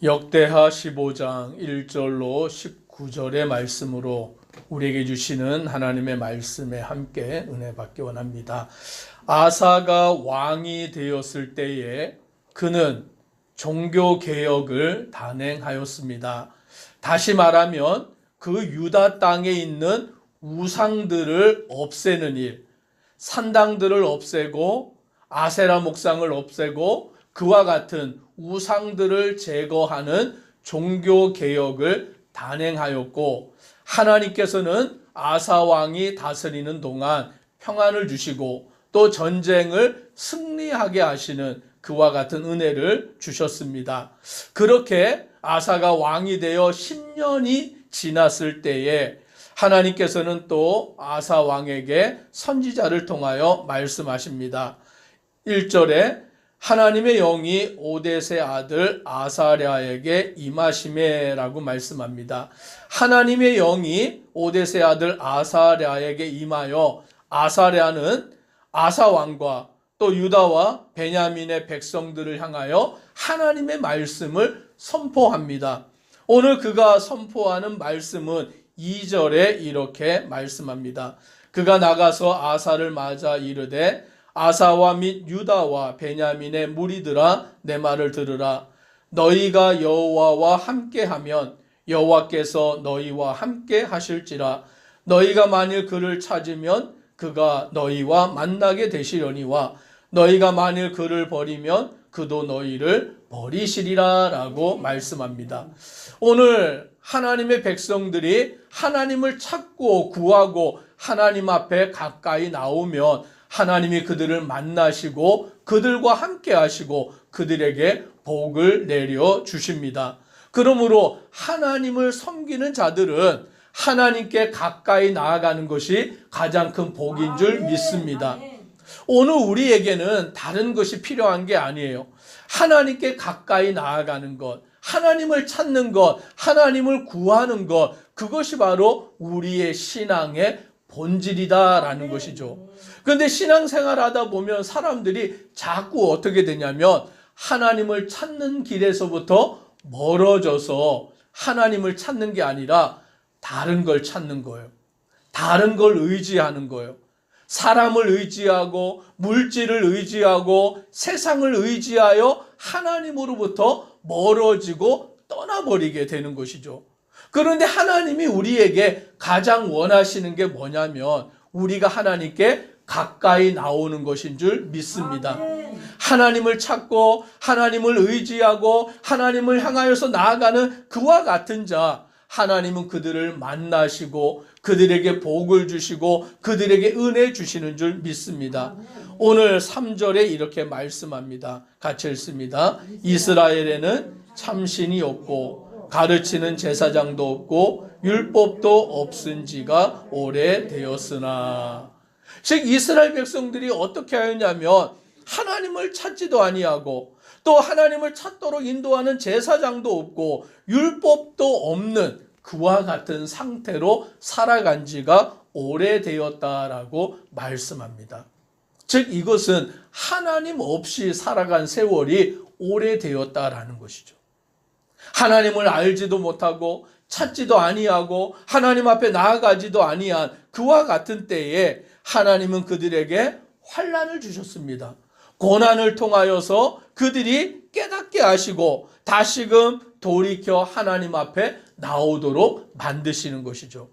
역대하 15장 1절로 19절의 말씀으로 우리에게 주시는 하나님의 말씀에 함께 은혜 받기 원합니다. 아사가 왕이 되었을 때에 그는 종교개혁을 단행하였습니다. 다시 말하면 그 유다 땅에 있는 우상들을 없애는 일, 산당들을 없애고 아세라 목상을 없애고 그와 같은 우상들을 제거하는 종교개혁을 단행하였고, 하나님께서는 아사 왕이 다스리는 동안 평안을 주시고 또 전쟁을 승리하게 하시는 그와 같은 은혜를 주셨습니다. 그렇게 아사가 왕이 되어 10년이 지났을 때에 하나님께서는 또 아사 왕에게 선지자를 통하여 말씀하십니다. 1절에 하나님의 영이 오뎃의 아들 아사랴에게 임하시매라고 말씀합니다. 하나님의 영이 오뎃의 아들 아사랴에게 임하여 아사랴는 아사 왕과 또 유다와 베냐민의 백성들을 향하여 하나님의 말씀을 선포합니다. 오늘 그가 선포하는 말씀은 2절에 이렇게 말씀합니다. 그가 나가서 아사를 맞아 이르되 아사와 및 유다와 베냐민의 무리들아, 내 말을 들으라. 너희가 여호와와 함께하면 여호와께서 너희와 함께 하실지라. 너희가 만일 그를 찾으면 그가 너희와 만나게 되시려니와 너희가 만일 그를 버리면 그도 너희를 버리시리라 라고 말씀합니다. 오늘 하나님의 백성들이 하나님을 찾고 구하고 하나님 앞에 가까이 나오면 하나님이 그들을 만나시고 그들과 함께 하시고 그들에게 복을 내려 주십니다. 그러므로 하나님을 섬기는 자들은 하나님께 가까이 나아가는 것이 가장 큰 복인 줄 믿습니다. 오늘 우리에게는 다른 것이 필요한 게 아니에요. 하나님께 가까이 나아가는 것, 하나님을 찾는 것, 하나님을 구하는 것, 그것이 바로 우리의 신앙의 본질이다라는 것이죠. 그런데 신앙생활 하다 보면 사람들이 자꾸 어떻게 되냐면 하나님을 찾는 길에서부터 멀어져서 하나님을 찾는 게 아니라 다른 걸 찾는 거예요. 다른 걸 의지하는 거예요. 사람을 의지하고 물질을 의지하고 세상을 의지하여 하나님으로부터 멀어지고 떠나버리게 되는 것이죠. 그런데 하나님이 우리에게 가장 원하시는 게 뭐냐면 우리가 하나님께 가까이 나오는 것인 줄 믿습니다. 하나님을 찾고 하나님을 의지하고 하나님을 향하여서 나아가는 그와 같은 자, 하나님은 그들을 만나시고 그들에게 복을 주시고 그들에게 은혜 주시는 줄 믿습니다. 오늘 3절에 이렇게 말씀합니다. 같이 읽습니다. 이스라엘에는 참신이 없고 가르치는 제사장도 없고 율법도 없은 지가 오래되었으나. 즉 이스라엘 백성들이 어떻게 하였냐면 하나님을 찾지도 아니하고 또 하나님을 찾도록 인도하는 제사장도 없고 율법도 없는 그와 같은 상태로 살아간 지가 오래되었다라고 말씀합니다. 즉 이것은 하나님 없이 살아간 세월이 오래되었다라는 것이죠. 하나님을 알지도 못하고 찾지도 아니하고 하나님 앞에 나아가지도 아니한 그와 같은 때에 하나님은 그들에게 환난을 주셨습니다. 고난을 통하여서 그들이 깨닫게 하시고 다시금 돌이켜 하나님 앞에 나오도록 만드시는 것이죠.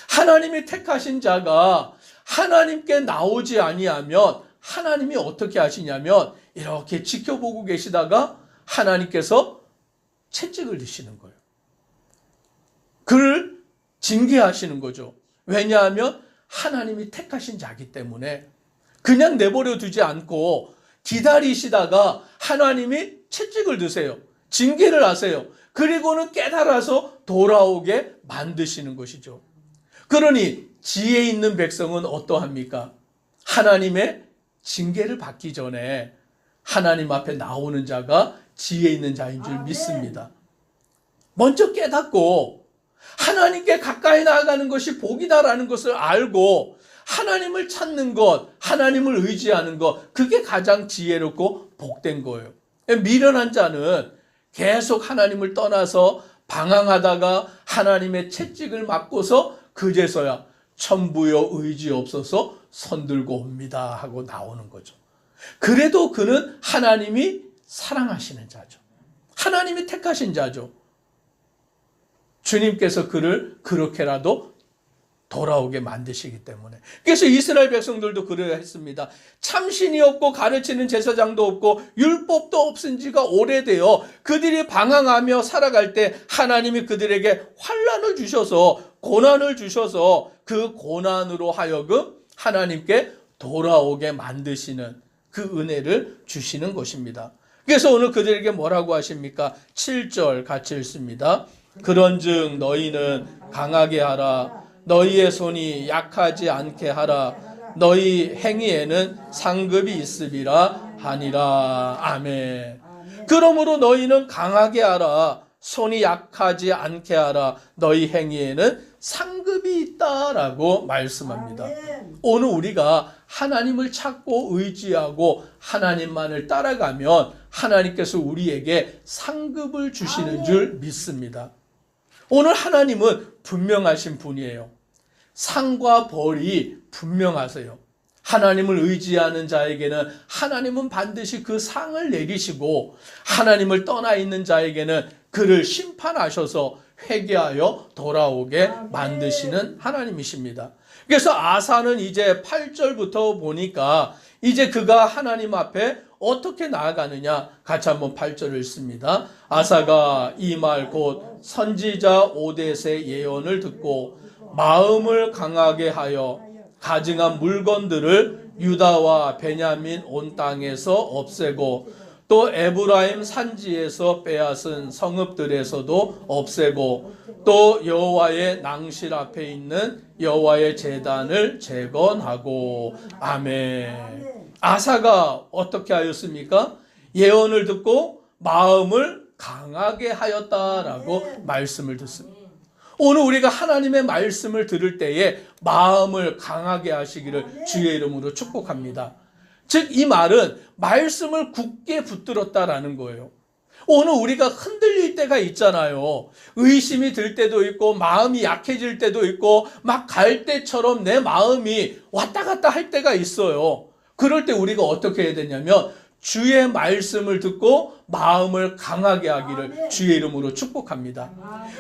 하나님이 택하신 자가 하나님께 나오지 아니하면 하나님이 어떻게 하시냐면 이렇게 지켜보고 계시다가 하나님께서 채찍을 드시는 거예요. 그를 징계하시는 거죠. 왜냐하면 하나님이 택하신 자이기 때문에 그냥 내버려 두지 않고 기다리시다가 하나님이 채찍을 드세요. 징계를 하세요. 그리고는 깨달아서 돌아오게 만드시는 것이죠. 그러니 지혜 있는 백성은 어떠합니까? 하나님의 징계를 받기 전에 하나님 앞에 나오는 자가 지혜 있는 자인 줄 믿습니다. 먼저 깨닫고 하나님께 가까이 나아가는 것이 복이다라는 것을 알고 하나님을 찾는 것, 하나님을 의지하는 것, 그게 가장 지혜롭고 복된 거예요. 미련한 자는 계속 하나님을 떠나서 방황하다가 하나님의 채찍을 맞고서 그제서야 천부여 의지 없어서 손들고 옵니다 하고 나오는 거죠. 그래도 그는 하나님이 사랑하시는 자죠. 하나님이 택하신 자죠. 주님께서 그를 그렇게라도 돌아오게 만드시기 때문에. 그래서 이스라엘 백성들도 그래야 했습니다. 참신이 없고 가르치는 제사장도 없고 율법도 없은 지가 오래되어 그들이 방황하며 살아갈 때 하나님이 그들에게 환난을 주셔서 고난을 주셔서 그 고난으로 하여금 하나님께 돌아오게 만드시는 그 은혜를 주시는 것입니다. 그래서 오늘 그들에게 뭐라고 하십니까? 7절 같이 읽습니다. 그런즉 너희는 강하게 하라. 너희의 손이 약하지 않게 하라. 너희 행위에는 상급이 있으리라 하니라. 아멘. 그러므로 너희는 강하게 하라. 손이 약하지 않게 하라. 너희 행위에는 상급이 있다라고 말씀합니다. 오늘 우리가 하나님을 찾고 의지하고 하나님만을 따라가면 하나님께서 우리에게 상급을 주시는 줄 믿습니다. 오늘 하나님은 분명하신 분이에요. 상과 벌이 분명하세요. 하나님을 의지하는 자에게는 하나님은 반드시 그 상을 내리시고 하나님을 떠나 있는 자에게는 그를 심판하셔서 회개하여 돌아오게 만드시는 하나님이십니다. 그래서 아사는 이제 8절부터 보니까 이제 그가 하나님 앞에 어떻게 나아가느냐 같이 한번 8절을 읽습니다. 아사가 이 말 곧 선지자 오뎃의 예언을 듣고 마음을 강하게 하여 가증한 물건들을 유다와 베냐민 온 땅에서 없애고 또 에브라임 산지에서 빼앗은 성읍들에서도 없애고 또 여호와의 낭실 앞에 있는 여호와의 제단을 재건하고. 아멘. 아사가 어떻게 하였습니까? 예언을 듣고 마음을 강하게 하였다라고 말씀을 듣습니다. 오늘 우리가 하나님의 말씀을 들을 때에 마음을 강하게 하시기를 주의 이름으로 축복합니다. 즉 이 말은 말씀을 굳게 붙들었다라는 거예요. 오늘 우리가 흔들릴 때가 있잖아요. 의심이 들 때도 있고 마음이 약해질 때도 있고 막 갈 때처럼 내 마음이 왔다 갔다 할 때가 있어요. 그럴 때 우리가 어떻게 해야 되냐면 주의 말씀을 듣고 마음을 강하게 하기를 주의 이름으로 축복합니다.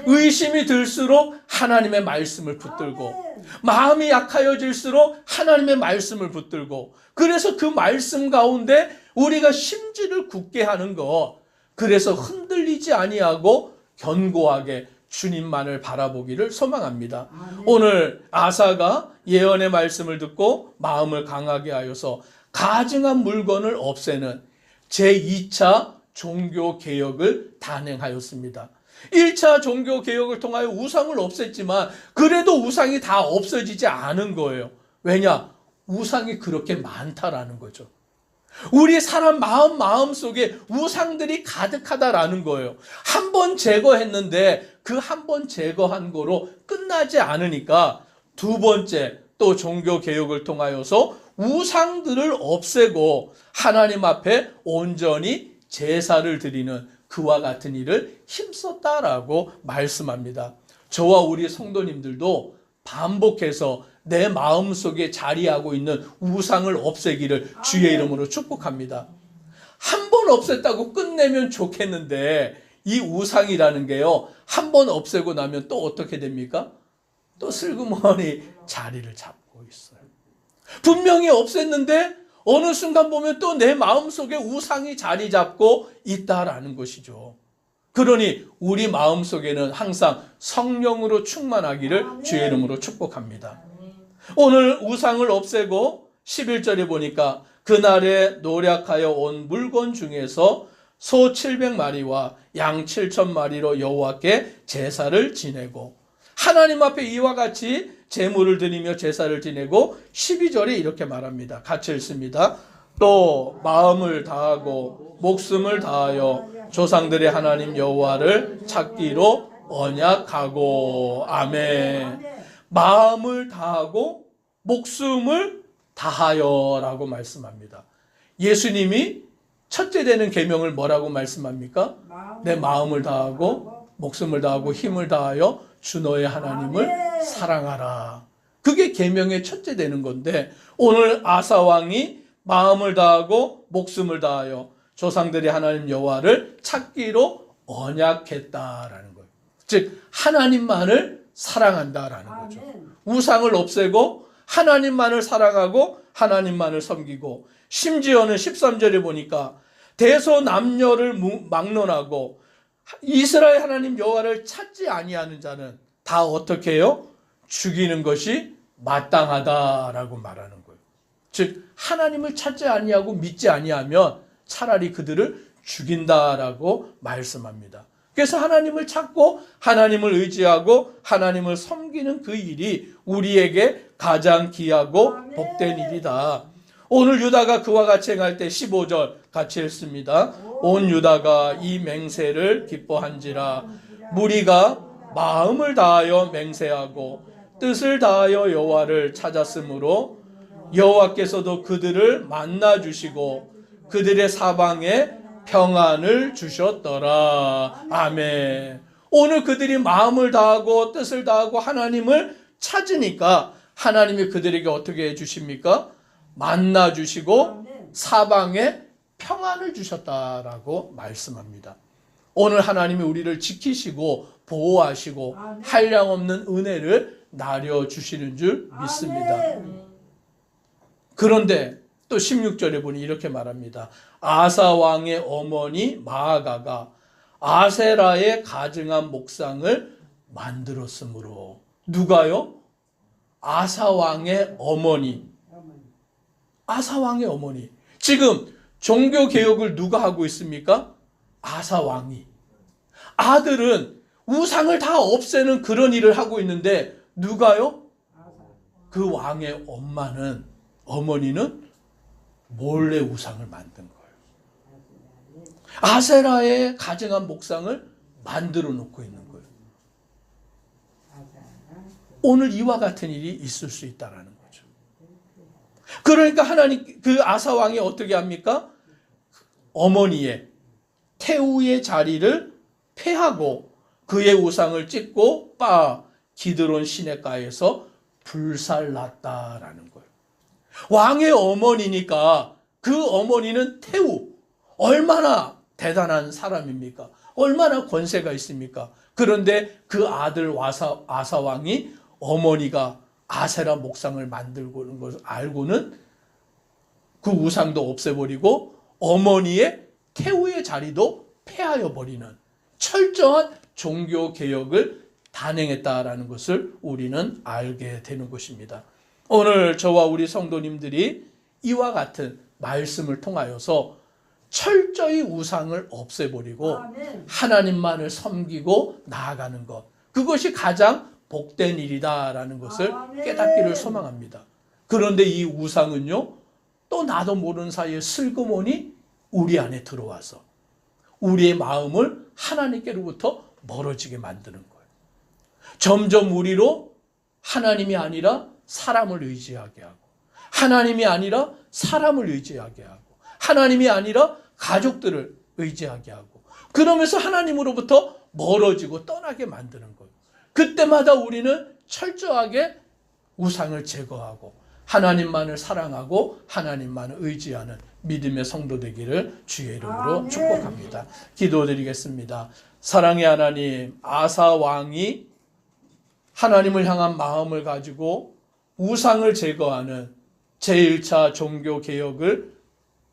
의심이 들수록 하나님의 말씀을 붙들고 마음이 약하여질수록 하나님의 말씀을 붙들고 그래서 그 말씀 가운데 우리가 심지를 굳게 하는 것, 그래서 흔들리지 아니하고 견고하게 주님만을 바라보기를 소망합니다. 오늘 아사가 예언의 말씀을 듣고 마음을 강하게 하여서 가증한 물건을 없애는 제2차 종교개혁을 단행하였습니다. 1차 종교개혁을 통하여 우상을 없앴지만 그래도 우상이 다 없어지지 않은 거예요. 왜냐? 우상이 그렇게 많다라는 거죠. 우리 사람 마음 속에 우상들이 가득하다라는 거예요. 한 번 제거했는데 그 한 번 제거한 거로 끝나지 않으니까 두 번째 또 종교개혁을 통하여서 우상들을 없애고 하나님 앞에 온전히 제사를 드리는 그와 같은 일을 힘썼다라고 말씀합니다. 저와 우리 성도님들도 반복해서 내 마음속에 자리하고 있는 우상을 없애기를 주의 이름으로 축복합니다. 한 번 없앴다고 끝내면 좋겠는데 이 우상이라는 게요, 한 번 없애고 나면 또 어떻게 됩니까? 또 슬그머니 자리를 잡고 있어요. 분명히 없앴는데 어느 순간 보면 또 내 마음속에 우상이 자리 잡고 있다라는 것이죠. 그러니 우리 마음속에는 항상 성령으로 충만하기를 주의 이름으로 축복합니다. 오늘 우상을 없애고 11절에 보니까 그날에 노력하여 온 물건 중에서 소 700마리와 양 7,000마리로 여호와께 제사를 지내고, 하나님 앞에 이와 같이 제물을 드리며 제사를 지내고 12절에 이렇게 말합니다. 같이 읽습니다. 또 마음을 다하고 목숨을 다하여 조상들의 하나님 여호와를 찾기로 언약하고. 아멘. 마음을 다하고 목숨을 다하여라고 말씀합니다. 예수님이 첫째 되는 계명을 뭐라고 말씀합니까? 내 마음을 다하고 목숨을 다하고 힘을 다하여 주 너의 하나님을 사랑하라. 그게 계명의 첫째 되는 건데 오늘 아사 왕이 마음을 다하고 목숨을 다하여 조상들의 하나님 여호와를 찾기로 언약했다라는 거예요. 즉 하나님만을 사랑한다라는 거죠. 우상을 없애고 하나님만을 사랑하고 하나님만을 섬기고 심지어는 13절에 보니까 대소남녀를 막론하고 이스라엘 하나님 여호와를 찾지 아니하는 자는 다 어떻게 해요? 죽이는 것이 마땅하다라고 말하는 거예요. 즉 하나님을 찾지 아니하고 믿지 아니하면 차라리 그들을 죽인다라고 말씀합니다. 그래서 하나님을 찾고 하나님을 의지하고 하나님을 섬기는 그 일이 우리에게 가장 귀하고 복된 일이다. 오늘 유다가 그와 같이 행할 때 15절 같이 읽습니다. 온 유다가 이 맹세를 기뻐한지라 무리가 마음을 다하여 맹세하고 뜻을 다하여 여호와를 찾았으므로 여호와께서도 그들을 만나 주시고 그들의 사방에 평안을 주셨더라. 아멘. 오늘 그들이 마음을 다하고 뜻을 다하고 하나님을 찾으니까 하나님이 그들에게 어떻게 해주십니까? 만나 주시고 사방에 평안을 주셨다라고 말씀합니다. 오늘 하나님이 우리를 지키시고 보호하시고 한량없는 은혜를 나려주시는 줄 믿습니다. 그런데 또 16절에 보니 이렇게 말합니다. 아사 왕의 어머니 마아가가 아세라의 가증한 목상을 만들었으므로. 누가요? 아사 왕의 어머니. 아사 왕의 어머니. 지금 종교 개혁을 누가 하고 있습니까? 아사 왕이. 아들은 우상을 다 없애는 그런 일을 하고 있는데 누가요? 그 왕의 어머니는 몰래 우상을 만든 거예요. 아세라의 가증한 목상을 만들어 놓고 있는 거예요. 오늘 이와 같은 일이 있을 수 있다라는 거죠. 그러니까 하나님 그 아사 왕이 어떻게 합니까? 어머니의 태우의 자리를 폐하고 그의 우상을 찢고 기드론 시내가에서 불살랐다라는 거예요. 왕의 어머니니까 그 어머니는 태우. 얼마나 대단한 사람입니까? 얼마나 권세가 있습니까? 그런데 그 아들 아사 왕이 어머니가 아세라 목상을 만들고 있는 것을 알고는 그 우상도 없애버리고 어머니의 태우의 자리도 폐하여 버리는 철저한 종교 개혁을 단행했다라는 것을 우리는 알게 되는 것입니다. 오늘 저와 우리 성도님들이 이와 같은 말씀을 통하여서 철저히 우상을 없애버리고 하나님만을 섬기고 나아가는 것, 그것이 가장 복된 일이다라는 것을 깨닫기를 소망합니다. 그런데 이 우상은요, 또 나도 모르는 사이에 슬그머니 우리 안에 들어와서 우리의 마음을 하나님께로부터 멀어지게 만드는 거예요. 점점 우리로 하나님이 아니라 사람을 의지하게 하고, 하나님이 아니라 사람을 의지하게 하고, 하나님이 아니라 가족들을 의지하게 하고, 그러면서 하나님으로부터 멀어지고 떠나게 만드는 거예요. 그때마다 우리는 철저하게 우상을 제거하고 하나님만을 사랑하고 하나님만을 의지하는 믿음의 성도 되기를 주의 이름으로 축복합니다. 기도드리겠습니다. 사랑의 하나님, 아사 왕이 하나님을 향한 마음을 가지고 우상을 제거하는 제1차 종교 개혁을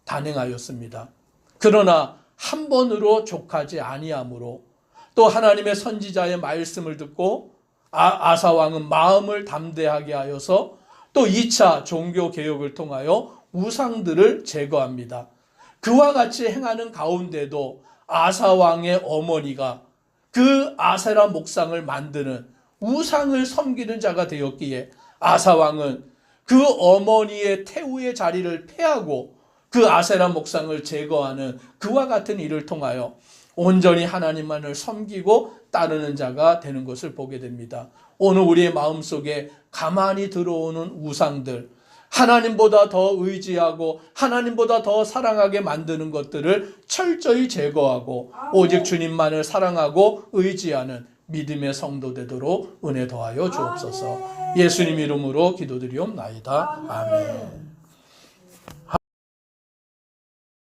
단행하였습니다. 그러나 한 번으로 족하지 아니하므로 또 하나님의 선지자의 말씀을 듣고 아사 왕은 마음을 담대하게 하여서 또 2차 종교 개혁을 통하여 우상들을 제거합니다. 그와 같이 행하는 가운데도 아사 왕의 어머니가 그 아세라 목상을 만드는 우상을 섬기는 자가 되었기에 아사 왕은 그 어머니의 태우의 자리를 폐하고 그 아세라 목상을 제거하는 그와 같은 일을 통하여 온전히 하나님만을 섬기고 따르는 자가 되는 것을 보게 됩니다. 오늘 우리의 마음속에 가만히 들어오는 우상들, 하나님보다 더 의지하고 하나님보다 더 사랑하게 만드는 것들을 철저히 제거하고 오직 주님만을 사랑하고 의지하는 믿음의 성도 되도록 은혜 더하여 주옵소서. 예수님 이름으로 기도드리옵나이다. 아멘.